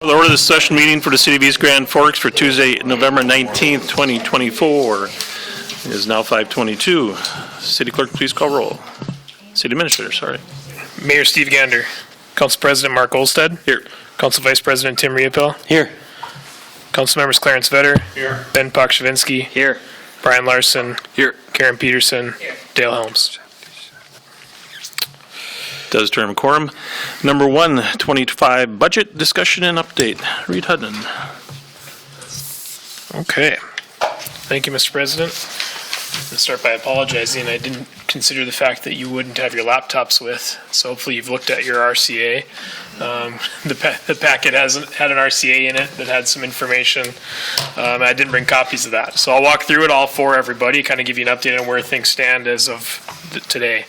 The order of the session meeting for the City of East Grand Forks for Tuesday, November 19th, 2024 is now 5:22. City Clerk, please call roll. City Administrator, sorry. Mayor Steve Gander. Council President Mark Olsted. Here. Council Vice President Tim Riopel. Here. Council Members Clarence Vetter. Here. Ben Pokshavinsky. Here. Brian Larson. Here. Karen Peterson. Here. Dale Helms. Does term quorum. Number 1, 2025 budget discussion and update. Reed Hudden. Okay. Thank you, Mr. President. I'll start by apologizing. I didn't consider the fact that you wouldn't have your laptops with. So hopefully you've looked at your RCA. The packet had an RCA in it that had some information. I didn't bring copies of that. So I'll walk through it all for everybody, kind of give you an update on where things stand as of today.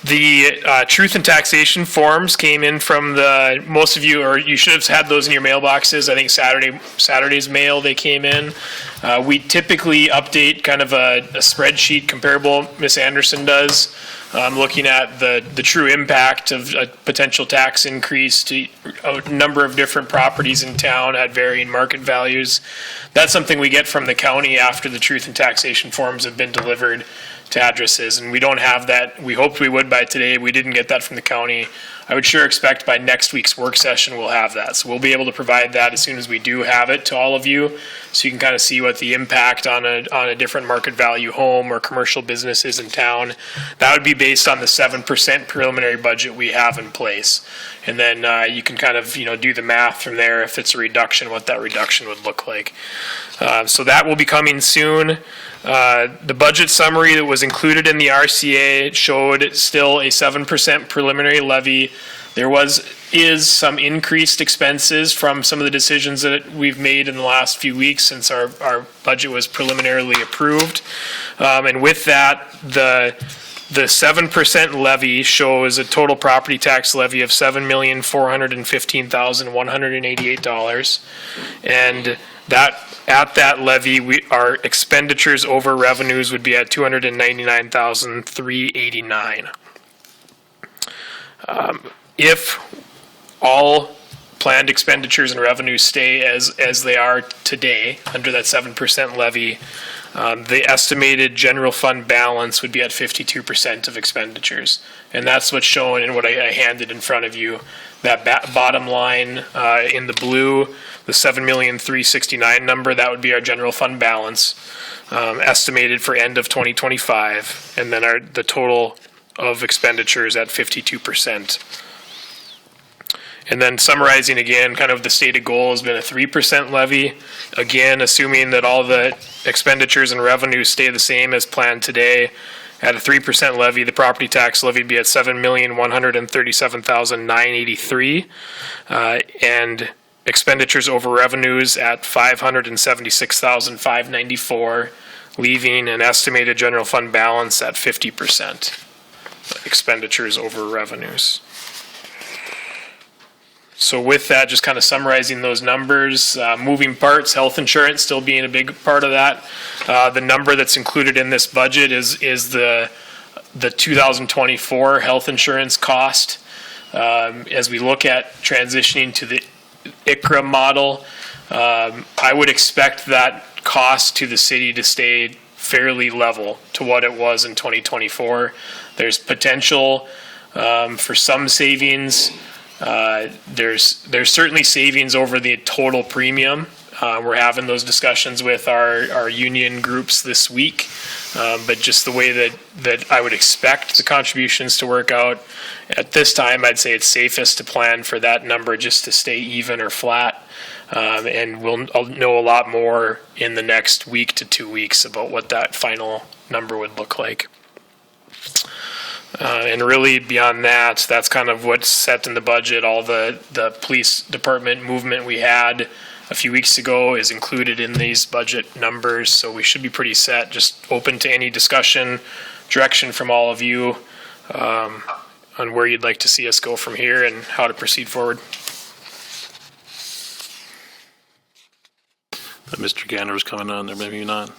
The truth and taxation forms came in from most of you, or you should have had those in your mailboxes. I think Saturday's mail they came in. We typically update kind of a spreadsheet comparable Ms. Anderson does, looking at the true impact of a potential tax increase to a number of different properties in town at varying market values. That's something we get from the county after the truth and taxation forms have been delivered to addresses, and we don't have that. We hoped we would by today. We didn't get that from the county. I would sure expect by next week's work session we'll have that. So we'll be able to provide that as soon as we do have it to all of you, so you can kind of see what the impact on a different market value home or commercial business is in town. That would be based on the 7% preliminary budget we have in place. And then you can kind of do the math from there. If it's a reduction, what that reduction would look like. So that will be coming soon. The budget summary that was included in the RCA showed still a 7% preliminary levy. There is some increased expenses from some of the decisions that we've made in the last few weeks since our budget was preliminarily approved. And with that, the 7% levy shows a total property tax levy of $7,415,188, and at that levy, our expenditures over revenues would be at $299,389. If all planned expenditures and revenues stay as they are today under that 7% levy, the estimated general fund balance would be at 52% of expenditures. And that's what's shown in what I handed in front of you. That bottom line in the blue, the $7,369,000 number, that would be our general fund balance, estimated for end of 2025. And then the total of expenditures at 52%. And then summarizing again, kind of the stated goal has been a 3% levy. Again, assuming that all the expenditures and revenues stay the same as planned today. At a 3% levy, the property tax levy would be at $7,137,983, and expenditures over revenues at $576,594, leaving an estimated general fund balance at 50%. Expenditures over revenues. So with that, just kind of summarizing those numbers, moving parts, health insurance still being a big part of that. The number that's included in this budget is the 2024 health insurance cost. As we look at transitioning to the ICRA model, I would expect that cost to the city to stay fairly level to what it was in 2024. There's potential for some savings. There's certainly savings over the total premium. We're having those discussions with our union groups this week, but just the way that I would expect the contributions to work out at this time, I'd say it's safest to plan for that number just to stay even or flat. And I'll know a lot more in the next week to 2 weeks about what that final number would look like. And really beyond that, that's kind of what's set in the budget. All the police department movement we had a few weeks ago is included in these budget numbers, so we should be pretty set. Just open to any discussion, direction from all of you on where you'd like to see us go from here and how to proceed forward. Mr. Gander was coming on there, maybe not.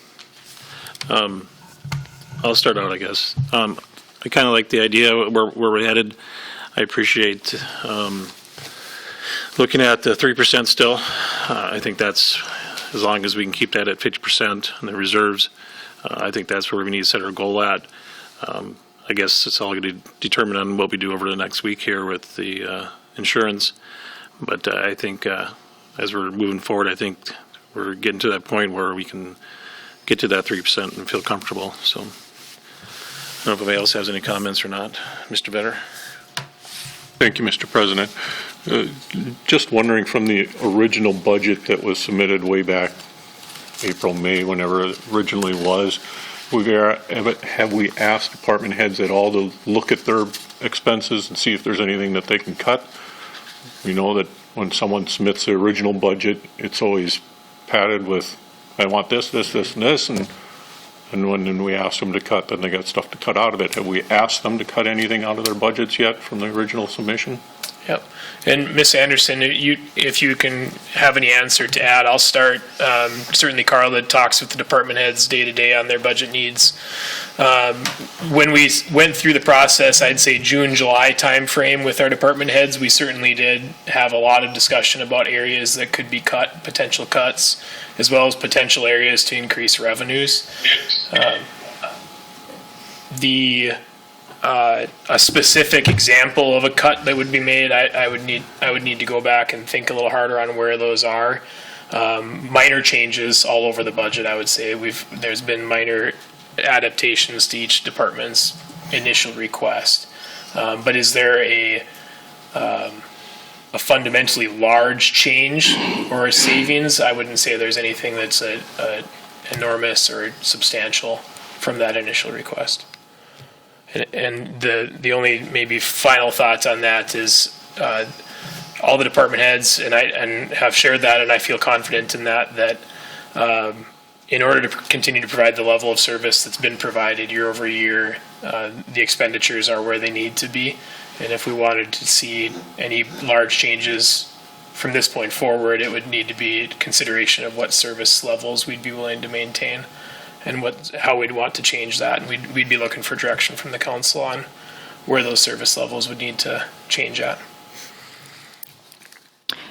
I'll start out, I guess. I kind of like the idea where we're headed. I appreciate Looking at the 3% still, I think that's, as long as we can keep that at 50% in the reserves, I think that's where we need to set our goal at. I guess it's all going to determine on what we do over the next week here with the insurance. But I think as we're moving forward, I think we're getting to that point where we can get to that 3% and feel comfortable. So I don't know if anybody else has any comments or not. Mr. Vetter? Thank you, Mr. President. Just wondering, from the original budget that was submitted way back April, May, whenever it originally was, have we asked department heads at all to look at their expenses and see if there's anything that they can cut? We know that when someone submits the original budget, it's always padded with, I want this, this, this, and this, and when we ask them to cut, then they got stuff to cut out of it. Have we asked them to cut anything out of their budgets yet from the original submission? Yep. And Ms. Anderson, if you can have any answer to add, I'll start. Certainly Carla talks with the department heads day to day on their budget needs. When we went through the process, I'd say June, July timeframe with our department heads, we certainly did have a lot of discussion about areas that could be cut, potential cuts, as well as potential areas to increase revenues. A specific example of a cut that would be made, I would need to go back and think a little harder on where those are. Minor changes all over the budget, I would say. There's been minor adaptations to each department's initial request. But is there a fundamentally large change or a savings? I wouldn't say there's anything that's enormous or substantial from that initial request. And the only maybe final thoughts on that is all the department heads and have shared that, and I feel confident in that in order to continue to provide the level of service that's been provided year over year, the expenditures are where they need to be. And if we wanted to see any large changes from this point forward, it would need to be consideration of what service levels we'd be willing to maintain and how we'd want to change that. And we'd be looking for direction from the council on where those service levels would need to change at.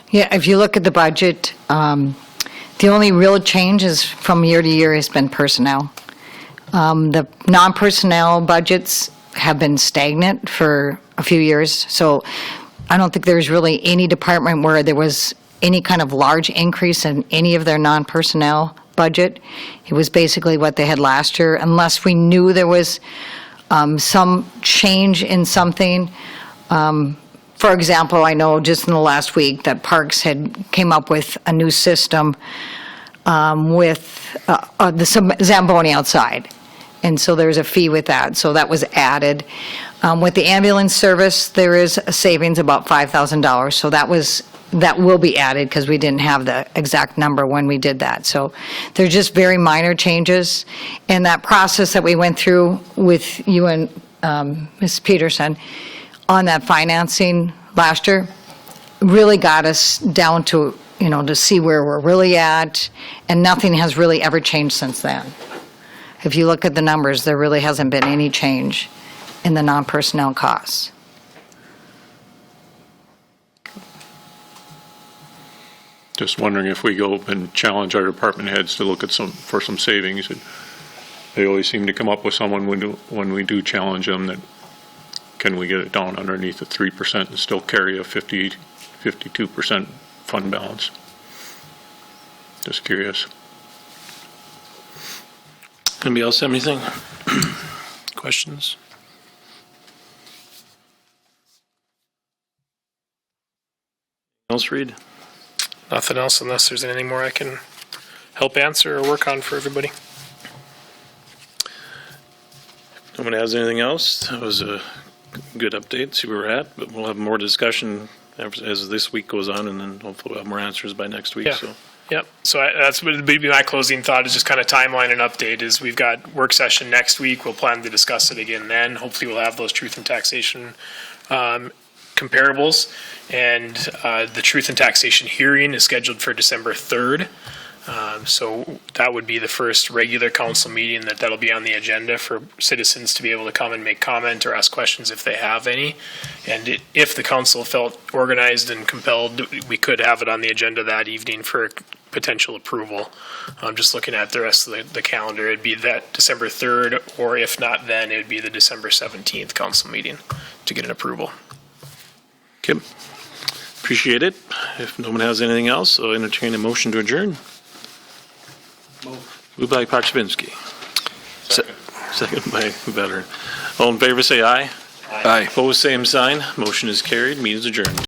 Yeah, if you look at the budget, the only real change is from year to year has been personnel. The non-personnel budgets have been stagnant for a few years, so I don't think there's really any department where there was any kind of large increase in any of their non-personnel budget. It was basically what they had last year, unless we knew there was some change in something. For example, I know just in the last week that Parks came up with a new system with the Zamboni outside. And so there's a fee with that, so that was added. With the ambulance service, there is a savings about $5,000, so that will be added because we didn't have the exact number when we did that. So they're just very minor changes. And that process that we went through with you and Ms. Peterson on that financing last year really got us down to, to see where we're really at, and nothing has really ever changed since then. If you look at the numbers, there really hasn't been any change in the non-personnel costs. Just wondering if we go and challenge our department heads to look at for some savings. They always seem to come up with someone when we do challenge them that can we get it down underneath the 3% and still carry a 52% fund balance. Just curious. Anybody else have anything? Questions? Else, Reed? Nothing else unless there's anything more I can help answer or work on for everybody. No one has anything else? That was a good update, see where we're at, but we'll have more discussion as this week goes on, and then hopefully we'll have more answers by next week. Yeah. So. Yep. So that's what would be my closing thought, is just kind of timeline and update. Is we've got work session next week. We'll plan to discuss it again then. Hopefully we'll have those truth and taxation comparables. And the truth and taxation hearing is scheduled for December 3rd. So that would be the first regular council meeting that'll be on the agenda for citizens to be able to come and make comment or ask questions if they have any. And if the council felt organized and compelled, we could have it on the agenda that evening for potential approval. I'm just looking at the rest of the calendar. It'd be that December 3rd, or if not then, it'd be the December 17th council meeting to get an approval. Okay. Appreciate it. If no one has anything else, I'll entertain a motion to adjourn. Moved by Pakshabinsky. Second by Veteran. All in favor, say aye. Aye. Opposed, same sign. Motion is carried. Meeting is adjourned.